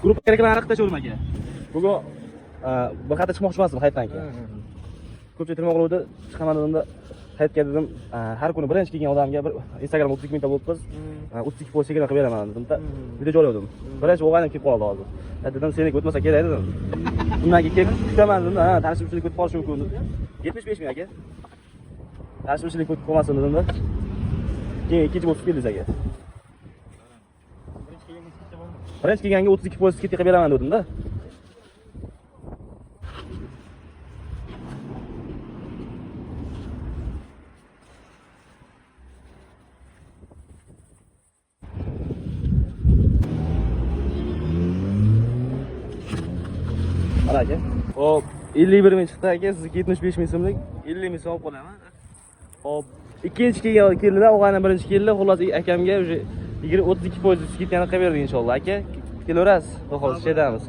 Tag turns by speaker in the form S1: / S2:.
S1: Gruppa kerakmi ariqda cho'lim aka. Bugun bir qayta chiqmoqchi emasman hayitdan keyin. Ko'pchilik tirmoqlovda chiqaman dedim, hayitga dedim, har kuni birinchi kelgan odamga bir Instagram 32 mingta bo'libmiz. 32 post qilib beraman dedim-da. Video joyladim. Birinchi o'g'aynim kelib qoldi hozir. Dedim, seniki o'tmasa kerak dedim. Undan keyin kutaman dedim, tanishimchilik o'tib qolishi mumkin dedim. 75 ming aka. Tanishimchilik o'tib qolmasin dedim-da. Keyin ikkinchi bo'lib keldingiz aka. Birinchi kelganga 32 post qilib beraman dedim-da. Mana aka. Hop, 51 ming chiqdi aka, sizga 75 ming so'mlik 50 ming so'm olib qolaman. Hop, ikkinchi keldilar, o'g'aynim birinchi keldi. Xullas akamga уже 32 poyezd ketganini qilib berdik inshaalloh aka. Kelaverasiz. Xo'sh, shedamiz.